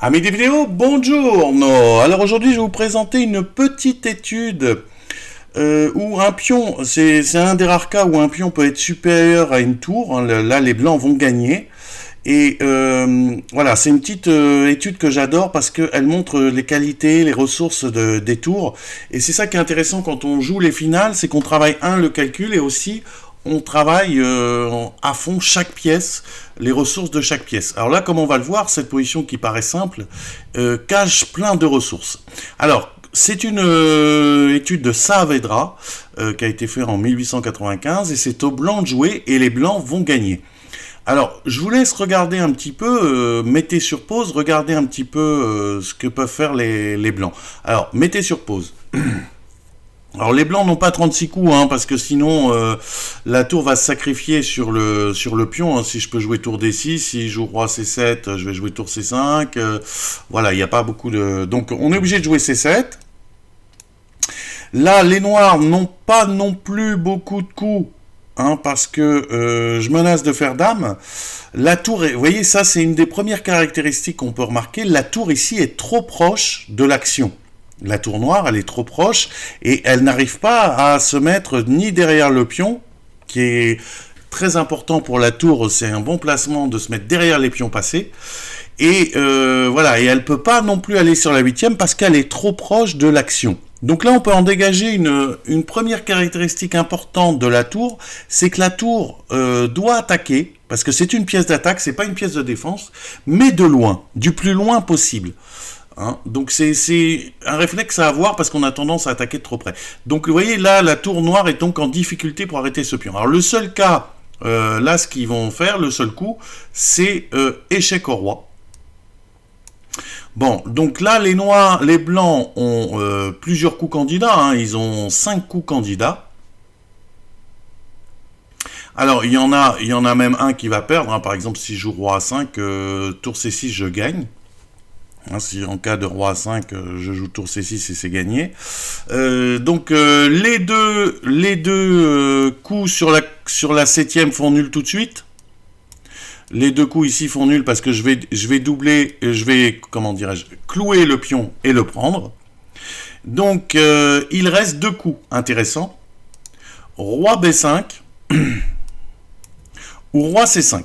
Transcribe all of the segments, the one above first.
Amis des vidéos, bonjour. Alors aujourd'hui, je vais vous présenter une petite étude où un pion, c'est un des rares cas où un pion peut être supérieur à une tour. Là, les blancs vont gagner. Et voilà, c'est une petite étude que j'adore parce qu'elle montre les qualités, les ressources des tours. Et c'est ça qui est intéressant quand on joue les finales, c'est qu'on travaille le calcul et aussi on travaille à fond chaque pièce, les ressources de chaque pièce. Alors là, comme on va le voir, cette position qui paraît simple cache plein de ressources. Alors, c'est une étude de Saavedra qui a été faite en 1895 et c'est aux blancs de jouer et les blancs vont gagner. Alors, je vous laisse regarder un petit peu, mettez sur pause, regardez un petit peu ce que peuvent faire les blancs. Alors, mettez sur pause. Alors les blancs n'ont pas 36 coups, parce que sinon la tour va se sacrifier sur le pion. Si je peux jouer tour D6, si je joue roi C7, je vais jouer tour C5. Voilà, il n'y a pas beaucoup de... Donc on est obligé de jouer C7. Là, les noirs n'ont pas non plus beaucoup de coups, parce que je menace de faire dame. La tour, vous voyez, ça c'est une des premières caractéristiques qu'on peut remarquer. La tour ici est trop proche de l'action. La tour noire, elle est trop proche et elle n'arrive pas à se mettre ni derrière le pion, qui est très important pour la tour, c'est un bon placement de se mettre derrière les pions passés. Et voilà, et elle peut pas non plus aller sur la huitième parce qu'elle est trop proche de l'action. Donc là, on peut en dégager une première caractéristique importante de la tour, c'est que la tour doit attaquer, parce que c'est une pièce d'attaque, c'est pas une pièce de défense, mais de loin, du plus loin possible. Donc c'est un réflexe à avoir parce qu'on a tendance à attaquer de trop près. Donc vous voyez là, la tour noire est donc en difficulté pour arrêter ce pion. Alors le seul cas, là ce qu'ils vont faire, le seul coup, c'est échec au roi. Bon, donc là les blancs ont plusieurs coups candidats, ils ont 5 coups candidats. Alors il y en a même un qui va perdre, par exemple si je joue roi A5, tour C6 je gagne. Si en cas de roi A5, je joue tour C6 et c'est gagné. Donc les deux coups sur la septième font nul tout de suite. Les deux coups ici font nul parce que je vais doubler, comment dirais-je, clouer le pion et le prendre. Donc il reste deux coups intéressants. Roi B5 ou roi C5.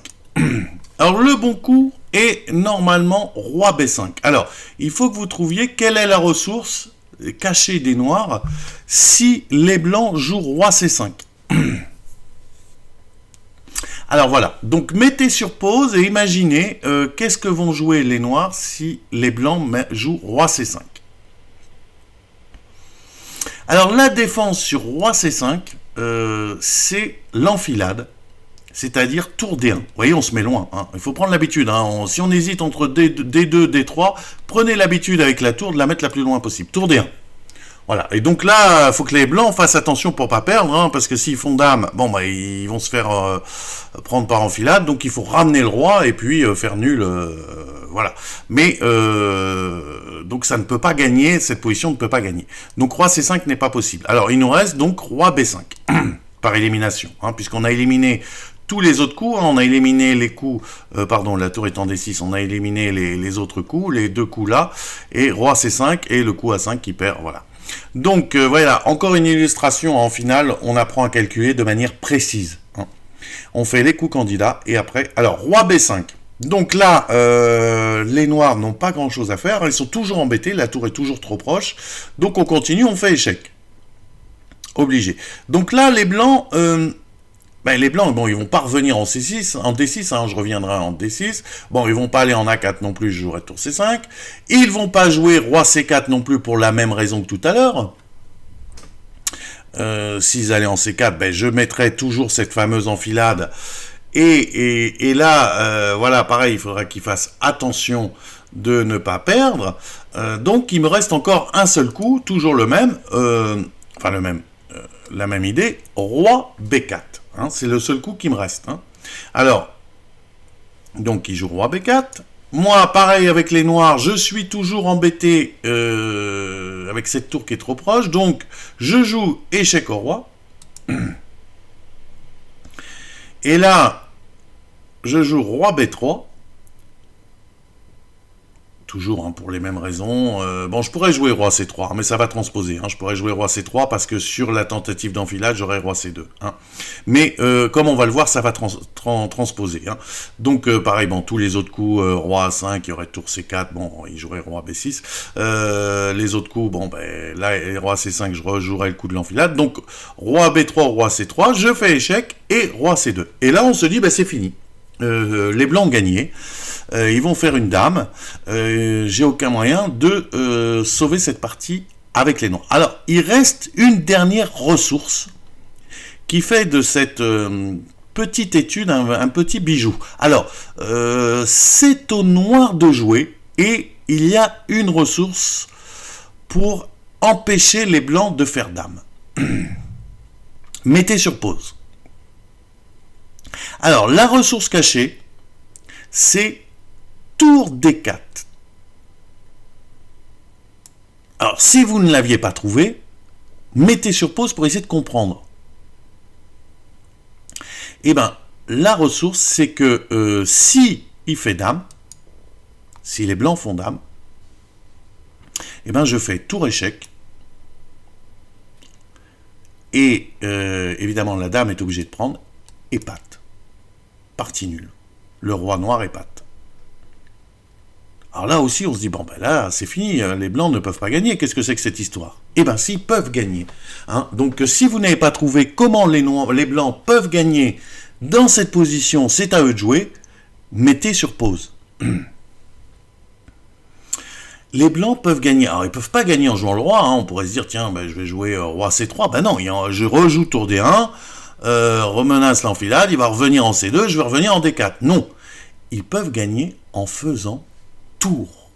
Alors le bon coup est normalement roi B5. Alors, il faut que vous trouviez quelle est la ressource cachée des noirs si les blancs jouent roi C5. Alors voilà, donc mettez sur pause et imaginez qu'est-ce que vont jouer les noirs si les blancs jouent roi C5. Alors la défense sur roi C5, c'est l'enfilade. C'est-à-dire tour D1. Vous voyez, on se met loin. Il faut prendre l'habitude. Si on hésite entre D2, D3, prenez l'habitude avec la tour de la mettre la plus loin possible. Tour D1. Voilà. Et donc là, il faut que les blancs fassent attention pour pas perdre, parce que s'ils font dame, ils vont se faire prendre par enfilade. Donc il faut ramener le roi et puis faire nul. Voilà. Mais donc ça ne peut pas gagner. Cette position ne peut pas gagner. Donc roi C5 n'est pas possible. Alors il nous reste donc roi B5 par élimination, puisqu'on a éliminé tous les autres coups, on a éliminé les coups, la tour est en D6, on a éliminé les autres coups, les deux coups là, et roi C5 et le coup A5 qui perd, voilà. Donc voilà, encore une illustration en finale, on apprend à calculer de manière précise. On fait les coups candidats et après, alors roi B5. Donc là, les noirs n'ont pas grand chose à faire, ils sont toujours embêtés, la tour est toujours trop proche, donc on continue, on fait échec. Obligé. Donc là, les blancs... les blancs, ils vont pas revenir en C6, en D6, je reviendrai en D6. Ils vont pas aller en A4 non plus, je jouerai tour C5. Ils vont pas jouer roi C4 non plus pour la même raison que tout à l'heure. S'ils allaient en C4, je mettrai toujours cette fameuse enfilade. Et là, voilà, pareil, il faudra qu'ils fassent attention de ne pas perdre. Donc, il me reste encore un seul coup, toujours le même, la même idée, roi B4. C'est le seul coup qui me reste. Alors, donc il joue roi B4. Moi, pareil avec les noirs, je suis toujours embêté avec cette tour qui est trop proche. Donc, je joue échec au roi. Et là, je joue roi B3. toujours hein, pour les mêmes raisons. Bon, je pourrais jouer roi C3, mais ça va transposer. Hein. Je pourrais jouer roi C3 parce que sur la tentative d'enfilade, j'aurais roi C2. Hein. Mais comme on va le voir, ça va transposer. Hein. Donc, pareil, bon, tous les autres coups, roi A5, il y aurait tour C4, bon, il jouerait roi B6. Les autres coups, bon, ben là, roi C5, je rejouerai le coup de l'enfilade. Donc, roi B3, roi C3, je fais échec et roi C2. Et là, on se dit, ben c'est fini. Les blancs ont gagné. Ils vont faire une dame. J'ai aucun moyen de sauver cette partie avec les noirs. Alors, il reste une dernière ressource qui fait de cette petite étude un petit bijou. Alors, c'est au noir de jouer et il y a une ressource pour empêcher les blancs de faire dame. Mettez sur pause. Alors, la ressource cachée, c'est tour D4. Alors, si vous ne l'aviez pas trouvé, mettez sur pause pour essayer de comprendre. Eh bien, la ressource, c'est que si il fait dame, si les blancs font dame, eh bien, je fais tour échec. Et évidemment, la dame est obligée de prendre et patte. Partie nulle. Le roi noir épate. Alors là aussi, on se dit, bon ben là, c'est fini, les blancs ne peuvent pas gagner. Qu'est-ce que c'est que cette histoire? Eh bien, s'ils peuvent gagner. Hein. Donc, si vous n'avez pas trouvé comment les blancs peuvent gagner dans cette position, c'est à eux de jouer, mettez sur pause. Les blancs peuvent gagner. Alors, ils ne peuvent pas gagner en jouant le roi. Hein. On pourrait se dire, tiens, ben, je vais jouer roi C3. Ben non, je rejoue tour D1, remenace l'enfilade, il va revenir en C2, je vais revenir en D4. Non, ils peuvent gagner en faisant tour.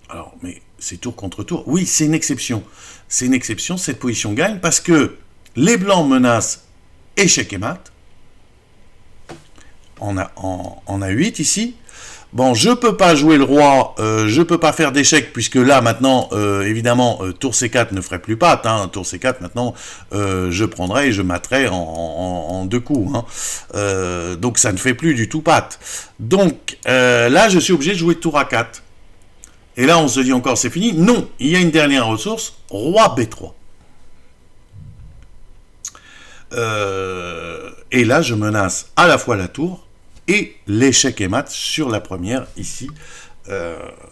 Alors, mais c'est tour contre tour. Oui, c'est une exception. C'est une exception, cette position gagne, parce que les blancs menacent échec et mat. On a 8 ici. Bon, je peux pas jouer le roi, je peux pas faire d'échec, puisque là, maintenant, évidemment, tour C4 ne ferait plus patte. Hein. Tour C4, maintenant, je prendrai et je matterai en deux coups. Hein. Donc, ça ne fait plus du tout patte. Donc, là, je suis obligé de jouer tour A4. Et là, on se dit encore, c'est fini. Non, il y a une dernière ressource, roi B3. Et là, je menace à la fois la tour et l'échec et mat sur la première, ici,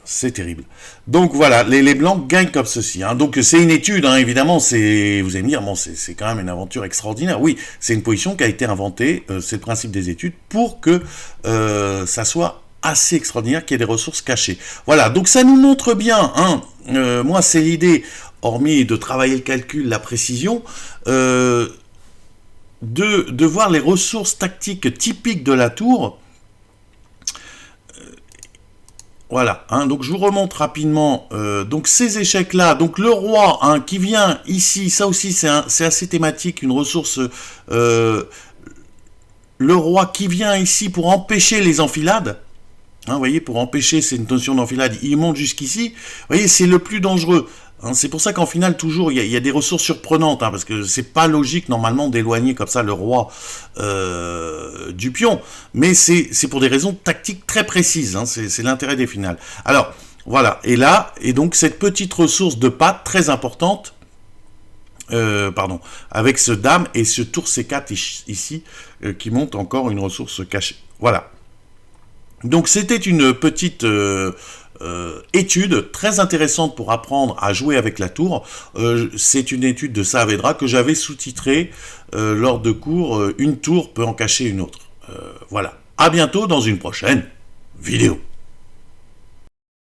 c'est terrible. Donc voilà, les blancs gagnent comme ceci. Hein. Donc c'est une étude, hein, évidemment, vous allez me dire, bon, c'est quand même une aventure extraordinaire. Oui, c'est une position qui a été inventée, c'est le principe des études, pour que ça soit assez extraordinaire, qu'il y ait des ressources cachées. Voilà, donc ça nous montre bien, hein, moi c'est l'idée, hormis de travailler le calcul, la précision, de voir les ressources tactiques typiques de la tour. Voilà, hein, donc je vous remonte rapidement donc ces échecs-là. Donc le roi hein, qui vient ici, ça aussi c'est assez thématique, une ressource. Le roi qui vient ici pour empêcher les enfilades. Hein, vous voyez, pour empêcher cette notion d'enfilade, il monte jusqu'ici. Vous voyez, c'est le plus dangereux. Hein, c'est pour ça qu'en finale, toujours, il y a des ressources surprenantes, hein, parce que c'est pas logique, normalement, d'éloigner comme ça le roi du pion. Mais c'est pour des raisons tactiques très précises. Hein, c'est l'intérêt des finales. Alors, voilà. Et là, et donc, cette petite ressource de patte très importante, avec ce dame et ce tour C4 ici, qui monte encore une ressource cachée. Voilà. Donc c'était une petite étude très intéressante pour apprendre à jouer avec la tour. C'est une étude de Saavedra que j'avais sous-titrée lors de cours « Une tour peut en cacher une autre ». Voilà. À bientôt dans une prochaine vidéo.